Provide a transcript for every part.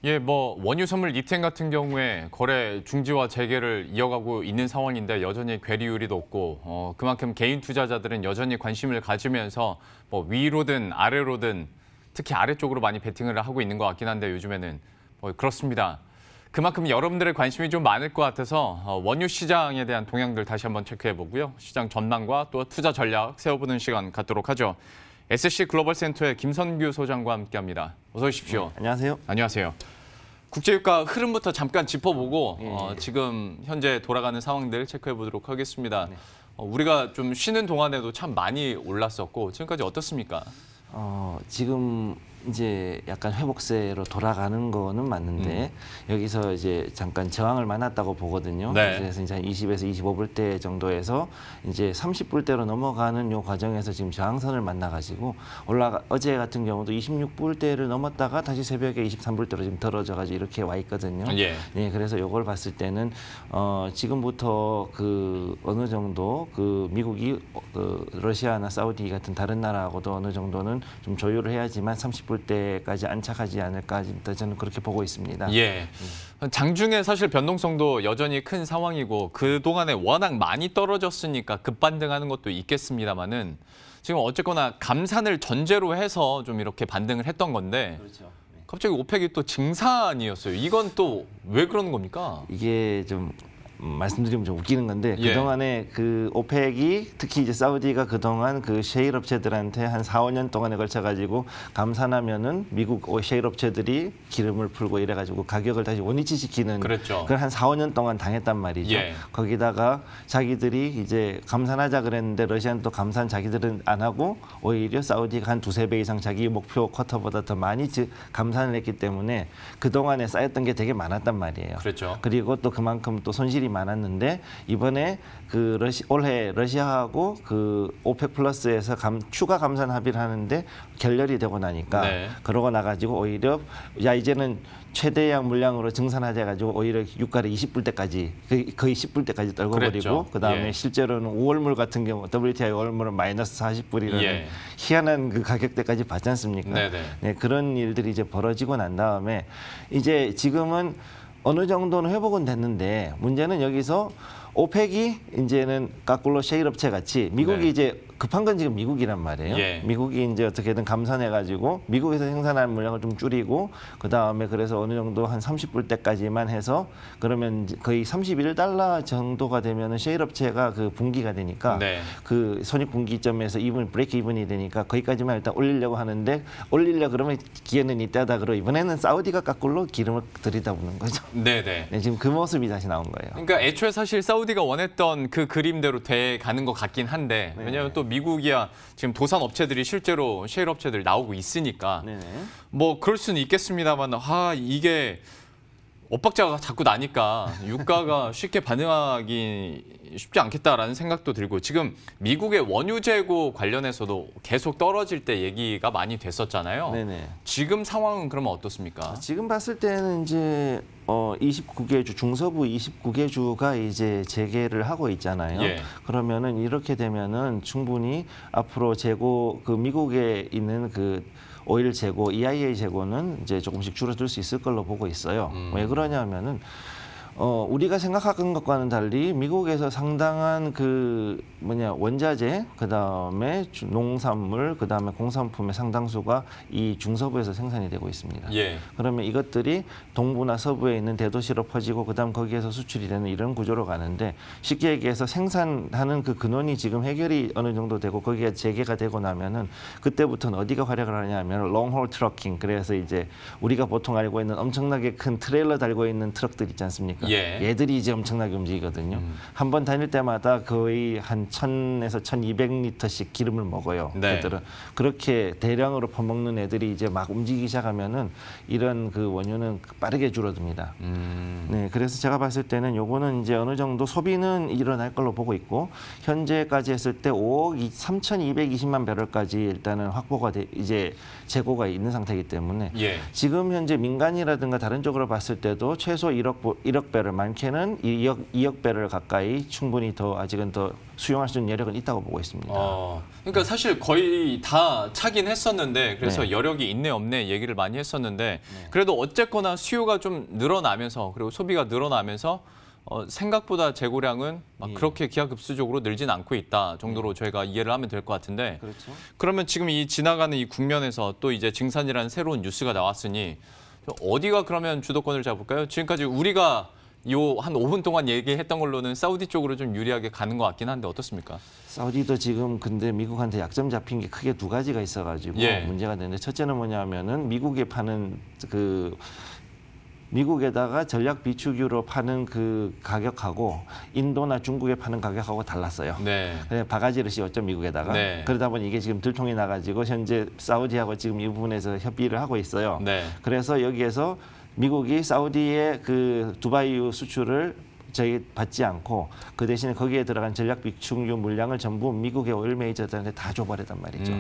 예, 뭐 원유 선물 리튬 같은 경우에 거래 중지와 재개를 이어가고 있는 상황인데 여전히 괴리율이 높고 그만큼 개인 투자자들은 여전히 관심을 가지면서 뭐 위로든 아래로든 특히 아래쪽으로 많이 베팅을 하고 있는 것 같긴 한데 요즘에는 그렇습니다. 그만큼 여러분들의 관심이 좀 많을 것 같아서 원유 시장에 대한 동향들 다시 한번 체크해 보고요. 시장 전망과 또 투자 전략 세워보는 시간 갖도록 하죠. SC 글로벌 센터의 김선규 소장과 함께합니다. 어서 오십시오. 네, 안녕하세요. 안녕하세요. 국제유가 흐름부터 잠깐 짚어보고 지금 현재 돌아가는 상황들 체크해 보도록 하겠습니다. 네. 우리가 좀 쉬는 동안에도 참 많이 올랐었고 지금까지 어떻습니까? 지금 이제 약간 회복세로 돌아가는 거는 맞는데 여기서 이제 잠깐 저항을 만났다고 보거든요. 네. 그래서 이제 한 20에서 25불대 정도에서 이제 30불대로 넘어가는 요 과정에서 지금 저항선을 만나가지고 어제 같은 경우도 26불대를 넘었다가 다시 새벽에 23불대로 지금 떨어져가지고 이렇게 와 있거든요. 예. 네, 그래서 요걸 봤을 때는 지금부터 그 어느 정도 그 미국이 러시아나 사우디 같은 다른 나라하고도 어느 정도는 좀 조율을 해야지만 30불대까지 안착하지 않을까 저는 그렇게 보고 있습니다. 예. 장중에 사실 변동성도 여전히 큰 상황이고 그동안에 워낙 많이 떨어졌으니까 급반등하는 것도 있겠습니다만은 지금 어쨌거나 감산을 전제로 해서 좀 이렇게 반등을 했던 건데 그렇죠. 네. 갑자기 오펙이 또 증산이었어요. 이건 또 왜 그러는 겁니까? 이게 좀 말씀드리면 좀 웃기는 건데 예. 그동안에 그 오펙이 특히 이제 사우디가 그동안 그 셰일 업체들한테 한 4, 5년 동안에 걸쳐 가지고 감산하면은 미국 셰일 업체들이 기름을 풀고 이래 가지고 가격을 다시 원위치 시키는 그랬죠. 그걸 한 4, 5년 동안 당했단 말이죠. 예. 거기다가 자기들이 이제 감산하자 그랬는데 러시아는 또 감산 자기들은 안 하고 오히려 사우디가 한 두세 배 이상 자기 목표 쿼터보다 더 많이 감산을 했기 때문에 그동안에 쌓였던 게 되게 많았단 말이에요. 그랬죠. 그리고 또 그만큼 또 손실이 많았는데 이번에 그 올해 러시아하고 그 오펙 플러스에서 추가 감산 합의를 하는데 결렬이 되고 나니까 네. 그러고 나가지고 오히려 야 이제는 최대량 물량으로 증산하자 가지고 오히려 유가를 20불대까지 거의 10불대까지 떨궈버리고 그다음에 예. 실제로는 5월물 같은 경우 WTI 5월물은 마이너스 40불이라는 예. 희한한 그 가격대까지 받지 않습니까? 네네. 네, 그런 일들이 이제 벌어지고 난 다음에 이제 지금은 어느 정도는 회복은 됐는데 문제는 여기서 오펙이 이제는 까꿀로 셰일 업체 같이 미국이 네. 이제 급한 건 지금 미국이란 말이에요. 예. 미국이 이제 어떻게든 감산해가지고 미국에서 생산하는 물량을 좀 줄이고 그 다음에 그래서 어느 정도 한 30불대까지만 해서 그러면 거의 31달러 정도가 되면은 셰일 업체가 그 분기가 되니까 네. 그 손익 분기점에서 브레이크 이븐이 되니까 거기까지만 일단 올리려고 하는데 올리려 그러면 기회는 이따다 그러고 이번에는 사우디가 까꿀로 기름을 들이다보는 거죠. 네네. 네, 지금 그 모습이 다시 나온 거예요. 그러니까 애초에 사실 사우디가 원했던 그 그림대로 돼 가는 것 같긴 한데 왜냐하면 또 미국이야 지금 도산 업체들이 실제로 셰일 업체들 나오고 있으니까 네네. 뭐 그럴 수는 있겠습니다만 이게 엇박자가 자꾸 나니까 유가가 쉽게 반응하기 쉽지 않겠다라는 생각도 들고 지금 미국의 원유 재고 관련해서도 계속 떨어질 때 얘기가 많이 됐었잖아요. 네네. 지금 상황은 그러면 어떻습니까? 지금 봤을 때는 이제 29개 주 중서부 29개 주가 이제 재개를 하고 있잖아요. 예. 그러면은 이렇게 되면은 충분히 앞으로 재고 그 미국에 있는 그 오일 재고, EIA 재고는 이제 조금씩 줄어들 수 있을 걸로 보고 있어요. 왜 그러냐면은 우리가 생각하는 것과는 달리 미국에서 상당한 그 원자재, 그다음에 농산물, 그다음에 공산품의 상당수가 이 중서부에서 생산이 되고 있습니다. 예. 그러면 이것들이 동부나 서부에 있는 대도시로 퍼지고 그다음 거기에서 수출이 되는 이런 구조로 가는데 쉽게 얘기해서 생산하는 그 근원이 지금 해결이 어느 정도 되고 거기에 재개가 되고 나면은 그때부터는 어디가 활약을 하냐면 롱홀 트러킹. 그래서 이제 우리가 보통 알고 있는 엄청나게 큰 트레일러 달고 있는 트럭들 있지 않습니까? 예. 얘들이 이제 엄청나게 움직이거든요. 한 번 다닐 때마다 거의 한 1000에서 1200리터씩 기름을 먹어요. 네. 애들은 그렇게 대량으로 퍼먹는 애들이 이제 막 움직이기 시작하면은 이런 그 원유는 빠르게 줄어듭니다. 네, 그래서 제가 봤을 때는 요거는 이제 어느 정도 소비는 일어날 걸로 보고 있고 현재까지 했을 때 5억 3,220만 배럴까지 일단은 확보가 이제 재고가 있는 상태이기 때문에 예. 지금 현재 민간이라든가 다른 쪽으로 봤을 때도 최소 1억 배럴, 많게는 2억 배럴 가까이 충분히 더 아직은 더 수용할 수 있는 여력은 있다고 보고 있습니다. 그러니까 사실 거의 다 차긴 했었는데 그래서 네. 여력이 있네 없네 얘기를 많이 했었는데 그래도 어쨌거나 수요가 좀 늘어나면서 그리고 소비가 늘어나면서 생각보다 재고량은 막 그렇게 기하급수적으로 늘진 않고 있다 정도로 저희가 이해를 하면 될 것 같은데 그렇죠. 그러면 지금 이 지나가는 이 국면에서 또 이제 증산이라는 새로운 뉴스가 나왔으니 어디가 그러면 주도권을 잡을까요? 지금까지 우리가 요 한 5분 동안 얘기했던 걸로는 사우디 쪽으로 좀 유리하게 가는 것 같긴 한데 어떻습니까? 사우디도 지금 근데 미국한테 약점 잡힌 게 크게 두 가지가 있어가지고 예. 문제가 되는데 첫째는 뭐냐면은 미국에 파는 그 미국에다가 전략 비축유로 파는 그 가격하고 인도나 중국에 파는 가격하고 달랐어요. 네. 그래 바가지를 씌웠죠 미국에다가. 네. 그러다 보니 이게 지금 들통이 나가지고 현재 사우디하고 지금 이 부분에서 협의를 하고 있어요. 네. 그래서 여기에서 미국이 사우디의 그 두바이유 수출을 저희 받지 않고 그 대신에 거기에 들어간 전략 비축유 물량을 전부 미국의 오일 메이저들한테 다 줘버렸단 말이죠.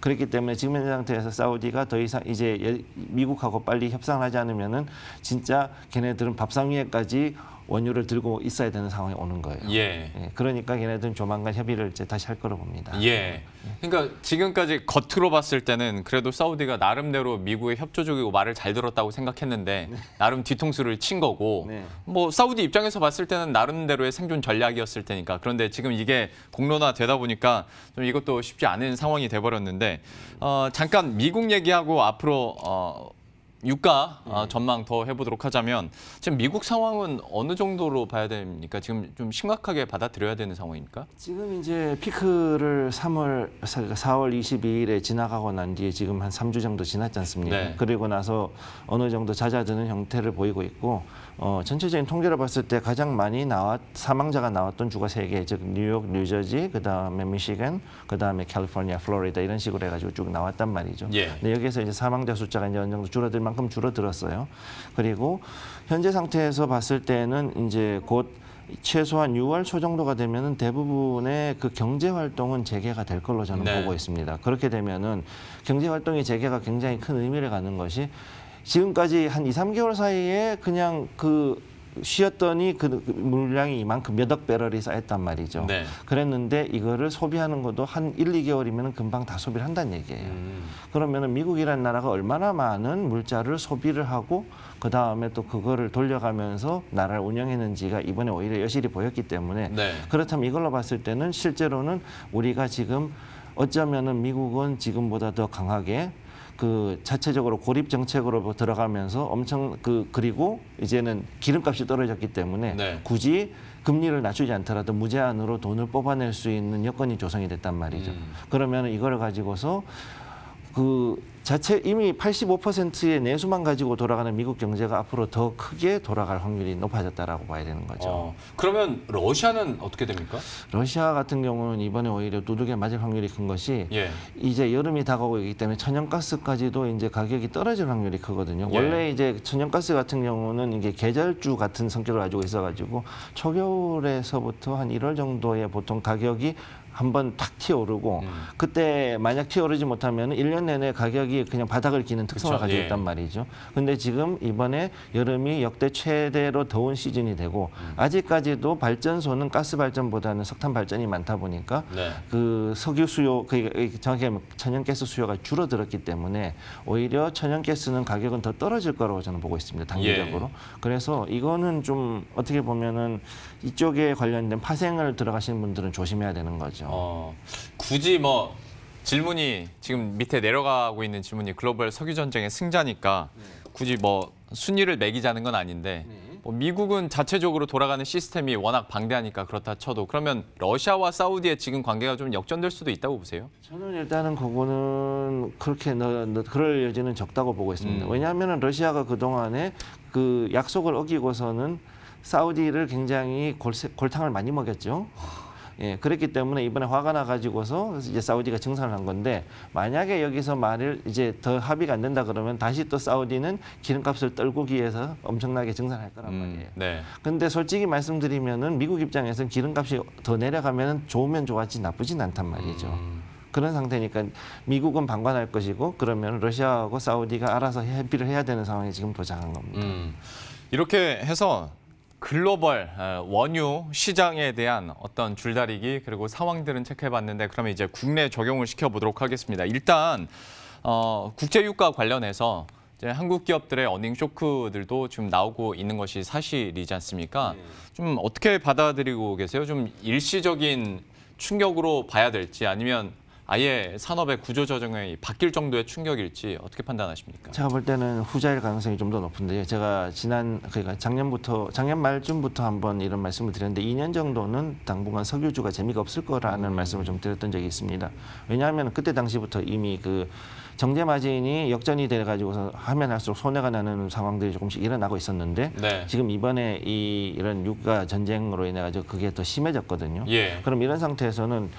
그렇기 때문에 지금 현 상태에서 사우디가 더 이상 이제 미국하고 빨리 협상을 하지 않으면은 진짜 걔네들은 밥상 위에까지 원유를 들고 있어야 되는 상황이 오는 거예요. 예. 예, 그러니까 걔네들은 조만간 협의를 이제 다시 할 거로 봅니다. 예. 그러니까 지금까지 겉으로 봤을 때는 그래도 사우디가 나름대로 미국의 협조적이고 말을 잘 들었다고 생각했는데 나름 뒤통수를 친 거고 네. 뭐 사우디 입장에서 봤을 때는 나름대로의 생존 전략이었을 테니까 그런데 지금 이게 공론화되다 보니까 좀 이것도 쉽지 않은 상황이 돼버렸는데 잠깐 미국 얘기하고 앞으로 유가 전망 더 해보도록 하자면 지금 미국 상황은 어느 정도로 봐야 됩니까? 지금 좀 심각하게 받아들여야 되는 상황입니까? 지금 이제 피크를 4월 22일에 지나가고 난 뒤에 지금 한 3주 정도 지났지 않습니까? 네. 그리고 나서 어느 정도 잦아드는 형태를 보이고 있고 전체적인 통계를 봤을 때 가장 많이 사망자가 나왔던 주가 3개, 즉 뉴욕, 뉴저지, 그다음에 미시간, 그다음에 캘리포니아, 플로리다 이런 식으로 해가지고 쭉 나왔단 말이죠. 예. 근데 여기서 이제 사망자 숫자가 이제 어느 정도 줄어들 만큼 줄어들었어요. 그리고 현재 상태에서 봤을 때는 이제 곧 최소한 6월 초 정도가 되면은 대부분의 그 경제 활동은 재개가 될 걸로 저는 네. 보고 있습니다. 그렇게 되면은 경제 활동의 재개가 굉장히 큰 의미를 갖는 것이 지금까지 한 2, 3개월 사이에 그냥 그 쉬었더니 그 물량이 이만큼 몇 억 배럴이 쌓였단 말이죠. 네. 그랬는데 이거를 소비하는 것도 한 1, 2개월이면 금방 다 소비를 한다는 얘기예요. 그러면은 미국이라는 나라가 얼마나 많은 물자를 소비를 하고 그 다음에 또 그거를 돌려가면서 나라를 운영했는지가 이번에 오히려 여실히 보였기 때문에 네. 그렇다면 이걸로 봤을 때는 실제로는 우리가 지금 어쩌면은 미국은 지금보다 더 강하게 그 자체적으로 고립 정책으로 들어가면서 엄청 그리고 이제는 기름값이 떨어졌기 때문에 네. 굳이 금리를 낮추지 않더라도 무제한으로 돈을 뽑아낼 수 있는 여건이 조성이 됐단 말이죠. 그러면 이걸 가지고서 그 자체 이미 85%의 내수만 가지고 돌아가는 미국 경제가 앞으로 더 크게 돌아갈 확률이 높아졌다라고 봐야 되는 거죠. 그러면 러시아는 어떻게 됩니까? 러시아 같은 경우는 이번에 오히려 두둑에 맞을 확률이 큰 것이 예. 이제 여름이 다가오고 있기 때문에 천연가스까지도 이제 가격이 떨어질 확률이 크거든요. 예. 원래 이제 천연가스 같은 경우는 이게 계절주 같은 성격을 가지고 있어가지고 초겨울에서부터 한 1월 정도에 보통 가격이 한번 탁 튀어오르고 그때 만약 튀어오르지 못하면 1년 내내 가격이 그냥 바닥을 기는 특성을 그쵸, 가지고 예. 있단 말이죠. 근데 지금 이번에 여름이 역대 최대로 더운 시즌이 되고 아직까지도 발전소는 가스 발전보다는 석탄 발전이 많다 보니까 네. 그 석유 수요, 정확히 하면 천연가스 수요가 줄어들었기 때문에 오히려 천연가스는 가격은 더 떨어질 거라고 저는 보고 있습니다. 단기적으로. 그래서 이거는 좀 어떻게 보면은 이쪽에 관련된 파생을 들어가시는 분들은 조심해야 되는 거죠. 굳이 뭐 질문이 지금 밑에 내려가고 있는 질문이 글로벌 석유 전쟁의 승자니까 굳이 뭐 순위를 매기자는 건 아닌데 뭐 미국은 자체적으로 돌아가는 시스템이 워낙 방대하니까 그렇다 쳐도 그러면 러시아와 사우디의 지금 관계가 좀 역전될 수도 있다고 보세요? 저는 일단은 그거는 그렇게 그럴 여지는 적다고 보고 있습니다. 왜냐하면 러시아가 그동안에 그 약속을 어기고서는 사우디를 굉장히 골탕을 많이 먹였죠. 예, 그렇기 때문에 이번에 화가 나가지고서 이제 사우디가 증산을 한 건데 만약에 여기서 말을 이제 더 합의가 안 된다 그러면 다시 또 사우디는 기름값을 떨구기 위해서 엄청나게 증산할 거란 말이에요. 네. 근데 솔직히 말씀드리면은 미국 입장에서는 기름값이 더 내려가면 좋으면 좋았지 나쁘진 않단 말이죠. 그런 상태니까 미국은 방관할 것이고 그러면 러시아하고 사우디가 알아서 협의를 해야 되는 상황이 지금 도착한 겁니다. 이렇게 해서 글로벌 원유 시장에 대한 어떤 줄다리기 그리고 상황들은 체크해봤는데 그러면 이제 국내 적용을 시켜보도록 하겠습니다. 일단 국제 유가 관련해서 이제 한국 기업들의 어닝 쇼크들도 좀 나오고 있는 것이 사실이지 않습니까? 좀 어떻게 받아들이고 계세요? 좀 일시적인 충격으로 봐야 될지 아니면 아예 산업의 구조 조정이 바뀔 정도의 충격일지 어떻게 판단하십니까? 제가 볼 때는 후자일 가능성이 좀 더 높은데요. 제가 그러니까 작년 말쯤부터 한번 이런 말씀을 드렸는데 2년 정도는 당분간 석유주가 재미가 없을 거라는 말씀을 좀 드렸던 적이 있습니다. 왜냐하면 그때 당시부터 이미 그 정제 마진이 역전이 돼가지고서 하면 할수록 손해가 나는 상황들이 조금씩 일어나고 있었는데 네. 지금 이번에 이런 유가 전쟁으로 인해 가지고 그게 더 심해졌거든요. 예. 그럼 이런 상태에서는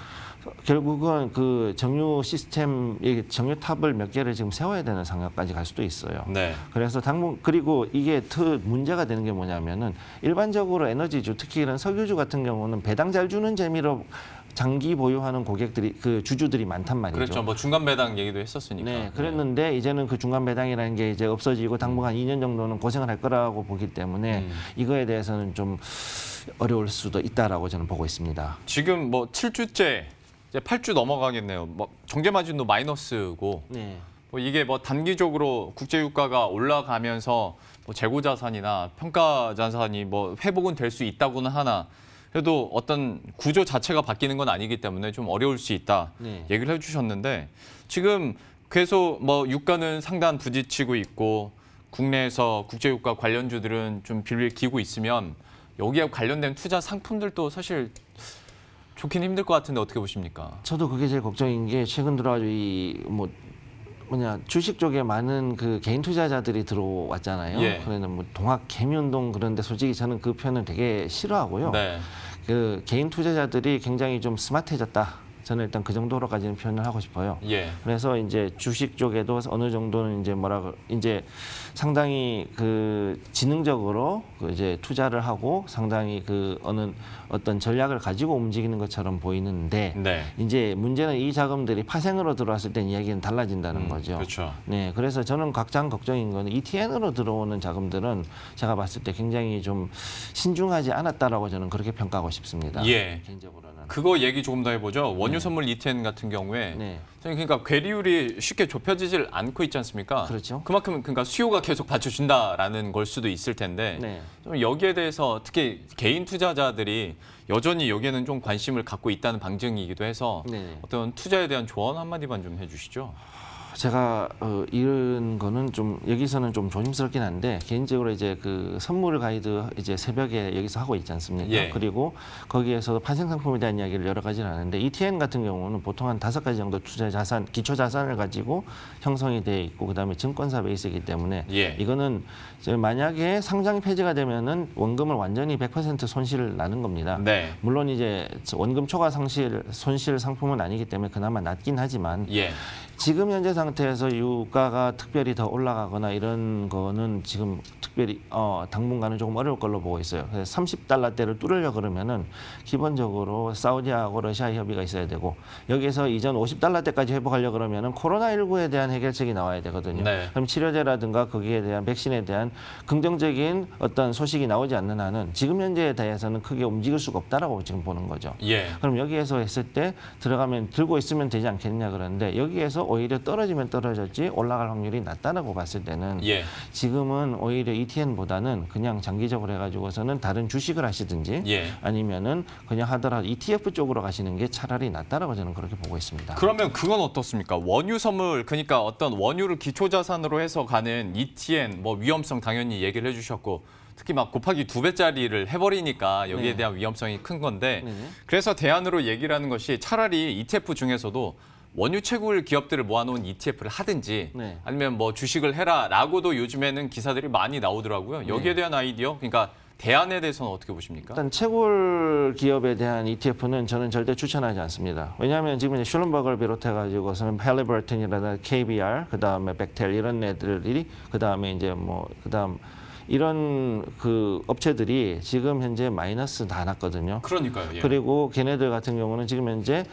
결국은 그 정유 시스템, 정유탑을 몇 개를 지금 세워야 되는 상황까지 갈 수도 있어요. 네. 그래서 그리고 이게 더 문제가 되는 게 뭐냐면은 일반적으로 에너지주, 특히 이런 석유주 같은 경우는 배당 잘 주는 재미로 장기 보유하는 고객들이 그 주주들이 많단 말이죠. 그렇죠. 뭐 중간 배당 얘기도 했었으니까. 네, 그랬는데 이제는 그 중간 배당이라는 게 이제 없어지고 당분간 2년 정도는 고생을 할 거라고 보기 때문에 이거에 대해서는 좀 어려울 수도 있다라고 저는 보고 있습니다. 지금 뭐 7주째 이제 8주 넘어가겠네요. 뭐 정제 마진도 마이너스고 네. 뭐 이게 뭐 단기적으로 국제 유가가 올라가면서 뭐 재고 자산이나 평가 자산이 뭐 회복은 될 수 있다고는 하나 그래도 어떤 구조 자체가 바뀌는 건 아니기 때문에 좀 어려울 수 있다 네. 얘기를 해주셨는데 지금 계속 뭐 유가는 상단 부딪히고 있고 국내에서 국제 유가 관련주들은 좀 빌빌 기고 있으면 여기에 관련된 투자 상품들도 사실 좋긴 힘들 것 같은데 어떻게 보십니까? 저도 그게 제일 걱정인 게 최근 들어가지고 주식 쪽에 많은 그 개인 투자자들이 들어왔잖아요. 예. 그래는 뭐 동학 개미운동 그런데 솔직히 저는 그 표현을 되게 싫어하고요. 네. 그 개인 투자자들이 굉장히 좀 스마트해졌다. 저는 일단 그 정도로까지는 표현을 하고 싶어요. 예. 그래서 이제 주식 쪽에도 어느 정도는 이제 상당히 그 지능적으로 그 이제 투자를 하고 상당히 그 어떤 전략을 가지고 움직이는 것처럼 보이는데 네. 이제 문제는 이 자금들이 파생으로 들어왔을 땐 이야기는 달라진다는 거죠. 그렇죠. 네, 그래서 저는 가장 걱정인 거는 ETN으로 들어오는 자금들은 제가 봤을 때 굉장히 좀 신중하지 않았다라고 저는 그렇게 평가하고 싶습니다. 예. 개인적으로는. 그거 얘기 조금 더 해보죠. 원유 선물 ETN 같은 경우에 네. 그러니까 괴리율이 쉽게 좁혀지질 않고 있지 않습니까? 그렇죠. 그만큼 그러니까 수요가 계속 받쳐준다라는 걸 수도 있을 텐데 네. 좀 여기에 대해서 특히 개인 투자자들이 여전히 여기에는 좀 관심을 갖고 있다는 방증이기도 해서 네. 어떤 투자에 대한 조언 한마디만 좀 해주시죠. 제가 이런 거는 좀 여기서는 좀 조심스럽긴 한데 개인적으로 이제 그 선물 가이드 이제 새벽에 여기서 하고 있지 않습니까? 예. 그리고 거기에서 파생 상품에 대한 이야기를 여러 가지를 하는데 ETN 같은 경우는 보통 한 5가지 정도 투자 자산, 기초 자산을 가지고 형성이 돼 있고 그다음에 증권사 베이스이기 때문에 예. 이거는 이제 만약에 상장 폐지가 되면은 원금을 완전히 100% 손실을 나는 겁니다. 네. 물론 이제 원금 초과 손실 상품은 아니기 때문에 그나마 낫긴 하지만 예. 지금 현재 상태에서 유가가 특별히 더 올라가거나 이런 거는 지금 특별히 당분간은 조금 어려울 걸로 보고 있어요. 그래서 30달러대를 뚫으려 그러면은 기본적으로 사우디하고 러시아 협의가 있어야 되고 여기에서 이전 50달러대까지 회복하려 그러면은 코로나19에 대한 해결책이 나와야 되거든요. 네. 그럼 치료제라든가 거기에 대한 백신에 대한 긍정적인 어떤 소식이 나오지 않는 한은 지금 현재에 대해서는 크게 움직일 수가 없다라고 지금 보는 거죠. 예. 그럼 여기에서 했을 때 들고 있으면 되지 않겠냐 그러는데 여기에서 오히려 떨어지면 떨어졌지 올라갈 확률이 낮다라고 봤을 때는 예. 지금은 오히려 ETN보다는 그냥 장기적으로 해가지고서는 다른 주식을 하시든지 예. 아니면은 그냥 하더라도 ETF 쪽으로 가시는 게 차라리 낫다라고 저는 그렇게 보고 있습니다. 그러면 그건 어떻습니까? 원유 선물 그러니까 어떤 원유를 기초 자산으로 해서 가는 ETN 뭐 위험성 당연히 얘기를 해주셨고 특히 막 곱하기 2배짜리를 해버리니까 여기에 네. 대한 위험성이 큰 건데 네. 그래서 대안으로 얘기를 하는 것이 차라리 ETF 중에서도 원유 채굴 기업들을 모아놓은 ETF를 하든지 네. 아니면 뭐 주식을 해라라고도 요즘에는 기사들이 많이 나오더라고요. 여기에 대한 아이디어 그러니까 대안에 대해서는 어떻게 보십니까? 일단 채굴 기업에 대한 ETF는 저는 절대 추천하지 않습니다. 왜냐하면 지금 이제 슐럼버그를 비롯해가지고서는 팰리버튼이라든가 KBR, 그다음에 벡텔 이런 애들이 그다음에 이제 그다음 이런 그 업체들이 지금 현재 마이너스 다 났거든요. 그러니까요. 예. 그리고 걔네들 같은 경우는 지금 현재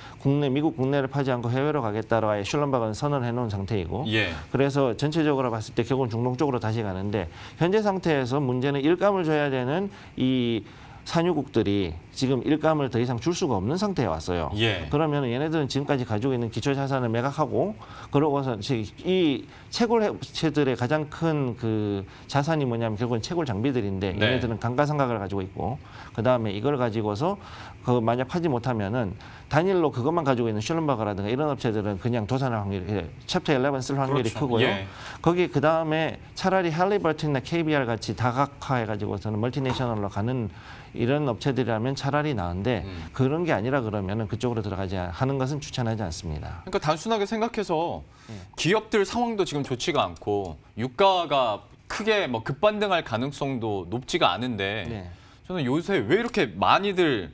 미국 국내를 파지 않고 해외로 가겠다로 아예 슐럼바그는 선언을 해놓은 상태이고 예. 그래서 전체적으로 봤을 때 결국은 중동 쪽으로 다시 가는데 현재 상태에서 문제는 일감을 줘야 되는 이 산유국들이 지금 일감을 더 이상 줄 수가 없는 상태에 왔어요. 예. 그러면 얘네들은 지금까지 가지고 있는 기초 자산을 매각하고 그러고서 이 채굴 업체들의 가장 큰 그 자산이 뭐냐면 결국은 채굴 장비들인데 네. 얘네들은 감가상각을 가지고 있고 그다음에 이걸 가지고서 그 만약 파지 못하면은 단일로 그것만 가지고 있는 슐럼바그라든가 이런 업체들은 그냥 도산할 확률이 챕터 11 쓸 확률이 그렇죠. 크고요. 예. 거기 그다음에 차라리 할리버튼이나 KBR 같이 다각화해 가지고서는 멀티내셔널로 가는 이런 업체들이라면 차라리 나은데 그런 게 아니라 그러면은 그쪽으로 들어가지 하는 것은 추천하지 않습니다. 그러니까 단순하게 생각해서 예. 기업들 상황도 지금 좋지가 않고 유가가 크게 뭐 급반등할 가능성도 높지가 않은데 네. 저는 요새 왜 이렇게 많이들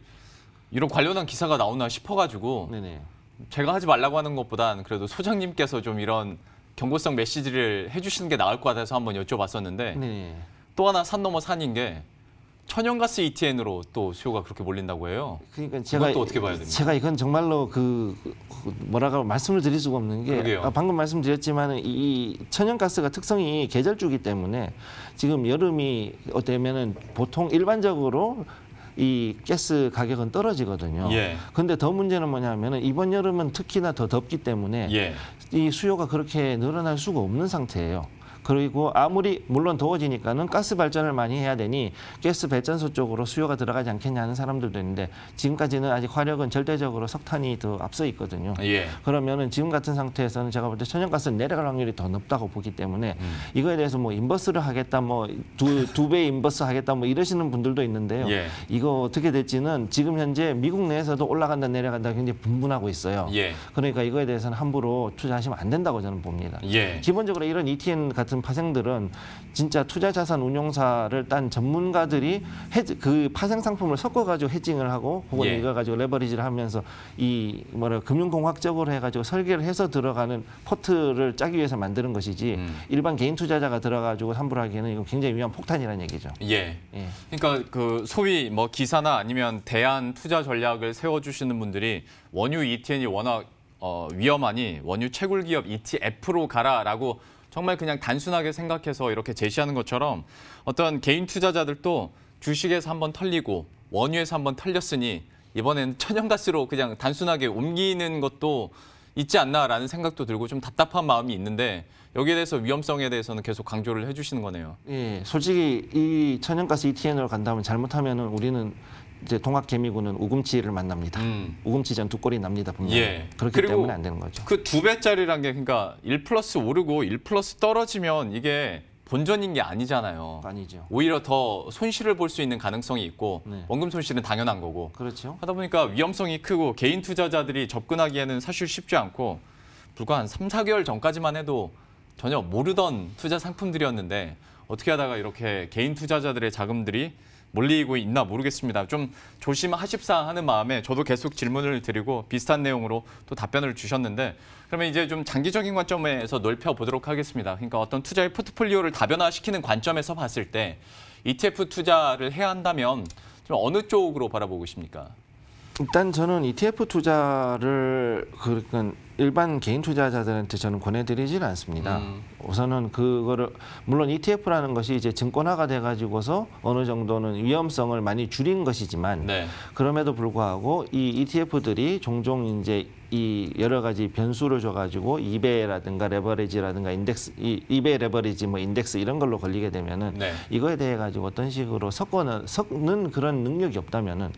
이런 관련한 기사가 나오나 싶어가지고 네네. 제가 하지 말라고 하는 것보단 그래도 소장님께서 좀 이런 경고성 메시지를 해주시는 게 나을 것 같아서 한번 여쭤봤었는데 네네. 또 하나 산 넘어 산인 게 천연가스 ETN으로 또 수요가 그렇게 몰린다고 해요. 그러니까 제가 그것도 어떻게 봐야 됩니까? 제가 이건 정말로 뭐라고 말씀을 드릴 수가 없는 게 그러게요. 방금 말씀드렸지만 이 천연가스가 특성이 계절주기 때문에 지금 여름이 되면은 보통 일반적으로 이 가스 가격은 떨어지거든요. 예. 근데 더 문제는 뭐냐면은 이번 여름은 특히나 더 덥기 때문에 예. 이 수요가 그렇게 늘어날 수가 없는 상태예요. 그리고 아무리 물론 더워지니까는 가스 발전을 많이 해야 되니 가스 발전소 쪽으로 수요가 들어가지 않겠냐 하는 사람들도 있는데 지금까지는 아직 화력은 절대적으로 석탄이 더 앞서 있거든요. 예. 그러면은 지금 같은 상태에서는 제가 볼 때 천연가스는 내려갈 확률이 더 높다고 보기 때문에 이거에 대해서 뭐 인버스를 하겠다 뭐 두 배 인버스 하겠다 뭐 이러시는 분들도 있는데요. 예. 이거 어떻게 될지는 지금 현재 미국 내에서도 올라간다 내려간다 굉장히 분분하고 있어요. 예. 그러니까 이거에 대해서는 함부로 투자하시면 안 된다고 저는 봅니다. 예. 기본적으로 이런 ETN 같은 파생들은 진짜 투자 자산 운용사를 딴 전문가들이 그 파생 상품을 섞어 가지고 헤징을 하고 혹은 예. 이거 가지고 레버리지를 하면서 이 금융공학적으로 해 가지고 설계를 해서 들어가는 포트를 짜기 위해서 만드는 것이지 일반 개인 투자자가 들어 가지고 함부로 하기에는 이거 굉장히 위험한 폭탄이라는 얘기죠. 예. 예. 그러니까 그 소위 뭐 기사나 아니면 대안 투자 전략을 세워주시는 분들이 원유 ETN이 워낙 위험하니 원유 채굴 기업 ETF로 가라라고 정말 그냥 단순하게 생각해서 이렇게 제시하는 것처럼 어떤 개인 투자자들도 주식에서 한번 털리고 원유에서 한번 털렸으니 이번엔 천연가스로 그냥 단순하게 옮기는 것도 있지 않나라는 생각도 들고 좀 답답한 마음이 있는데 여기에 대해서 위험성에 대해서는 계속 강조를 해주시는 거네요. 예, 솔직히 이 천연가스 ETN으로 간다면 잘못하면은 우리는 이제 동학개미군은 우금치를 만납니다. 우금치전 두 골이 납니다. 분명히. 예. 그렇기 그리고 때문에 안 되는 거죠. 그 2배짜리란 게 그러니까 1+ 오르고 1+ 떨어지면 이게 본전인 게 아니잖아요. 아니죠. 오히려 더 손실을 볼 수 있는 가능성이 있고 네. 원금 손실은 당연한 거고 그렇죠. 하다 보니까 위험성이 크고 개인 투자자들이 접근하기에는 사실 쉽지 않고 불과 한 3, 4개월 전까지만 해도 전혀 모르던 투자 상품들이었는데 어떻게 하다가 이렇게 개인 투자자들의 자금들이 몰리고 있나 모르겠습니다. 좀 조심하십사 하는 마음에 저도 계속 질문을 드리고 비슷한 내용으로 또 답변을 주셨는데 그러면 이제 좀 장기적인 관점에서 넓혀보도록 하겠습니다. 그러니까 어떤 투자의 포트폴리오를 다변화시키는 관점에서 봤을 때 ETF 투자를 해야 한다면 좀 어느 쪽으로 바라보고 계십니까? 일단 저는 ETF 투자를 그러니까 일반 개인 투자자들한테 저는 권해드리지는 않습니다. 우선은 그거를 물론 ETF라는 것이 이제 증권화가 돼가지고서 어느 정도는 위험성을 많이 줄인 것이지만 네. 그럼에도 불구하고 이 ETF들이 종종 이제 이 여러 가지 변수를 줘가지고 이베라든가 레버리지라든가 인덱스, 이베 레버리지 뭐 인덱스 이런 걸로 걸리게 되면은 네. 이거에 대해 가지고 어떤 식으로 섞는 그런 능력이 없다면은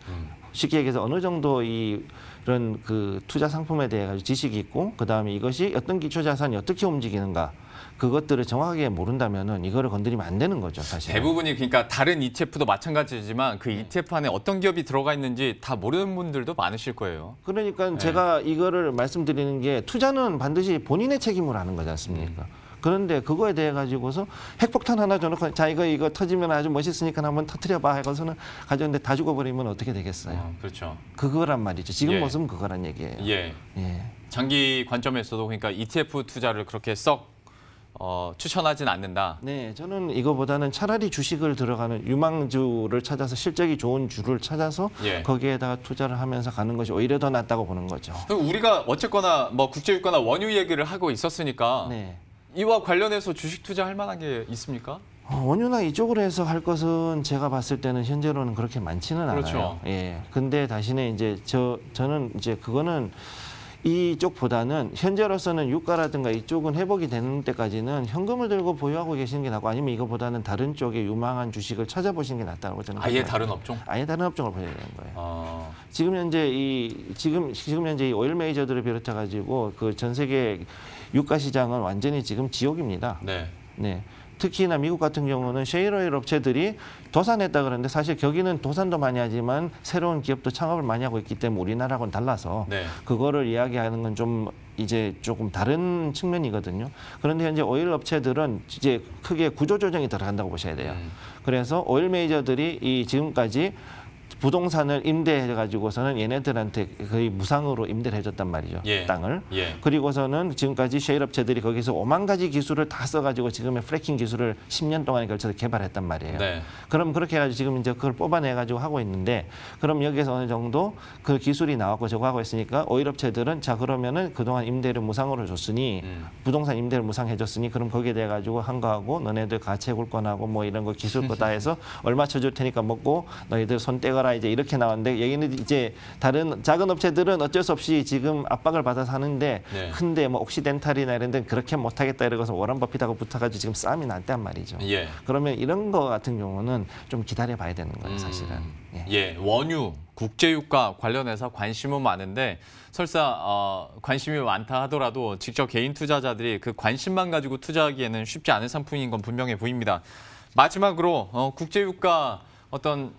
쉽게 얘기해서 어느 정도 이런 그 투자 상품에 대해 가지고 지식이 있고 그 다음에 이것이 어떤 기초 자산이 어떻게 움직이는가 그것들을 정확하게 모른다면은 이거를 건드리면 안 되는 거죠, 사실. 대부분이 그러니까 다른 ETF도 마찬가지지만 그 ETF 안에 어떤 기업이 들어가 있는지 다 모르는 분들도 많으실 거예요. 그러니까 제가 이거를 말씀드리는 게 투자는 반드시 본인의 책임으로 하는 거지 않습니까? 그런데 그거에 대해 가지고서 핵폭탄 하나 줘놓고 자 이거 터지면 아주 멋있으니까 한번 터트려봐 해서는 가져오는데 다 죽어버리면 어떻게 되겠어요? 그렇죠. 그거란 말이죠. 지금 예. 모습은 그거란 얘기예요. 예. 예. 장기 관점에서도 그러니까 ETF 투자를 그렇게 썩 추천하진 않는다. 네, 저는 이거보다는 차라리 주식을 들어가는 유망주를 찾아서 실적이 좋은 주를 찾아서 예. 거기에다가 투자를 하면서 가는 것이 오히려 더 낫다고 보는 거죠. 그럼 우리가 어쨌거나 뭐 국제유가나 원유 얘기를 하고 있었으니까 네. 이와 관련해서 주식 투자할 만한 게 있습니까? 원유나 이쪽으로 해서 할 것은 제가 봤을 때는 현재로는 그렇게 많지는 그렇죠. 않아요. 예. 근데 대신에 이제 저는 이제 그거는 이쪽보다는 현재로서는 유가라든가 이쪽은 회복이 되는 때까지는 현금을 들고 보유하고 계시는 게 낫고 아니면 이거보다는 다른 쪽에 유망한 주식을 찾아보시는 게 낫다고 저는 아예 생각해요. 다른 업종? 아예 다른 업종을 보셔야 되는 거예요. 아, 지금 현재 지금 현재 이 오일 메이저들을 비롯해 가지고 그 전 세계 유가 시장은 완전히 지금 지옥입니다. 네. 네. 특히나 미국 같은 경우는 셰일 오일 업체들이 도산했다 그러는데 사실 거기는 도산도 많이 하지만 새로운 기업도 창업을 많이 하고 있기 때문에 우리나라하고는 달라서 네. 그거를 이야기하는 건 좀 이제 조금 다른 측면이거든요. 그런데 현재 오일 업체들은 이제 크게 구조 조정이 들어간다고 보셔야 돼요. 그래서 오일 메이저들이 이 지금까지 부동산을 임대해가지고서는 얘네들한테 거의 무상으로 임대를 해줬단 말이죠. 예. 땅을. 예. 그리고서는 지금까지 셰일 업체들이 거기서 5만 가지 기술을 다 써가지고 지금의 프래킹 기술을 10년 동안에 걸쳐서 개발했단 말이에요. 네. 그럼 그렇게 해가지고 지금 이제 그걸 뽑아내가지고 하고 있는데 그럼 여기서 어느 정도 그 기술이 나왔고 저거 하고 있으니까 오일 업체들은 자 그러면은 그동안 임대를 무상으로 줬으니 부동산 임대를 무상해줬으니 그럼 거기에 대해 가지고 한 거하고 너네들 가채 굴권하고 뭐 이런 거 기술 거 다 해서 얼마 쳐줄 테니까 먹고 너희들 손 떼거라 이제 이렇게 나왔는데 여기는 이제 다른 작은 업체들은 어쩔 수 없이 지금 압박을 받아서 하는데 네. 큰데 뭐 옥시덴탈이나 이런 데는 그렇게 못하겠다 이러고서 워런 버핏하고 붙어가지고 지금 싸움이 났단 말이죠. 예. 그러면 이런 거 같은 경우는 좀 기다려 봐야 되는 거예요, 사실은. 예. 예, 원유, 국제유가 관련해서 관심은 많은데 설사 관심이 많다 하더라도 직접 개인 투자자들이 그 관심만 가지고 투자하기에는 쉽지 않은 상품인 건 분명해 보입니다. 마지막으로 국제유가 어떤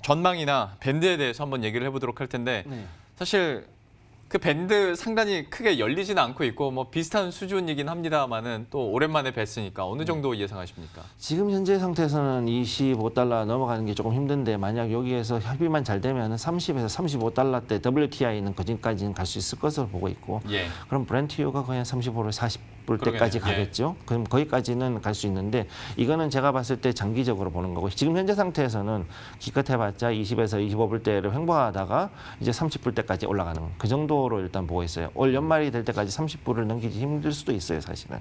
전망이나 밴드에 대해서 한번 얘기를 해보도록 할 텐데 네. 사실 그 밴드 상당히 크게 열리지는 않고 있고 뭐 비슷한 수준이긴 합니다만은 또 오랜만에 뵀으니까 어느 정도 예상하십니까? 지금 현재 상태에서는 25달러 넘어가는 게 조금 힘든데 만약 여기에서 협의만 잘 되면 30에서 35달러대 WTI는 거기까지는 갈 수 있을 것으로 보고 있고 예. 그럼 브렌트유가 거의 한 35에서 40불 때까지 그러겠네요. 가겠죠. 그럼 거기까지는 갈 수 있는데 이거는 제가 봤을 때 장기적으로 보는 거고 지금 현재 상태에서는 기껏 해봤자 20에서 25불대를 횡보하다가 이제 30불 때까지 올라가는 그 정도로 일단 보고 있어요. 올 연말이 될 때까지 30불을 넘기기 힘들 수도 있어요, 사실은.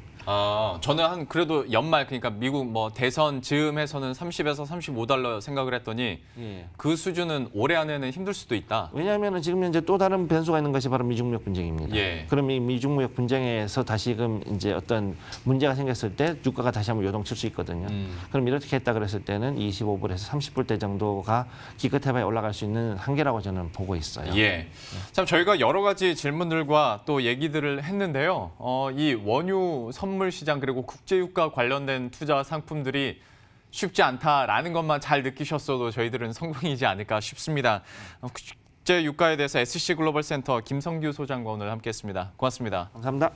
저는 한 그래도 연말 그러니까 미국 뭐 대선 즈음에서는 30에서 35달러 생각을 했더니 예. 그 수준은 올해 안에는 힘들 수도 있다. 왜냐하면 지금 현재 또 다른 변수가 있는 것이 바로 미중 무역 분쟁입니다. 예. 그럼 이 미중 무역 분쟁에서 다시금 이제 어떤 문제가 생겼을 때 주가가 다시 한번 요동칠 수 있거든요. 그럼 이렇게 했다 그랬을 때는 25불에서 30불대 정도가 기껏해봐야 올라갈 수 있는 한계라고 저는 보고 있어요. 예. 참 저희가 여러 가지 질문들과 또 얘기들을 했는데요. 이 원유 선물 시장 그리고 국제유가 관련된 투자 상품들이 쉽지 않다라는 것만 잘 느끼셨어도 저희들은 성공이지 않을까 싶습니다. 국제유가에 대해서 SC글로벌 센터 김성규 소장과 오늘 함께했습니다. 고맙습니다. 감사합니다.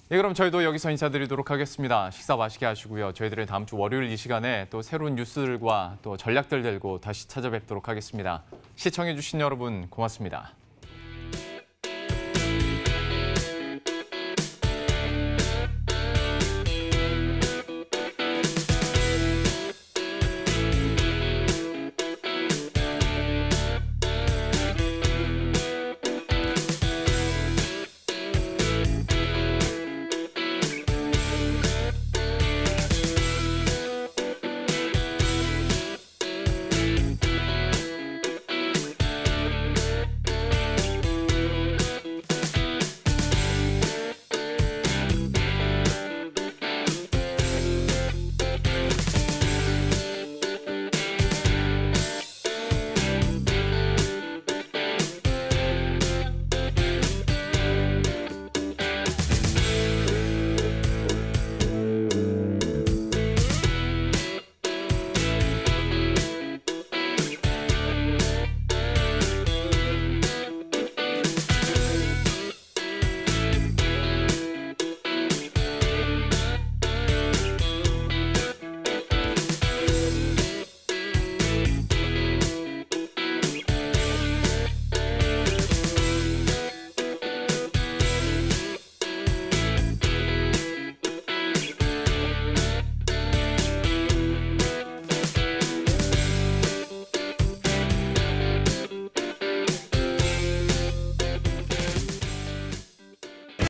네, 그럼 저희도 여기서 인사드리도록 하겠습니다. 식사 맛있게 하시고요. 저희들은 다음 주 월요일 이 시간에 또 새로운 뉴스들과 또 전략들 들고 다시 찾아뵙도록 하겠습니다. 시청해주신 여러분 고맙습니다.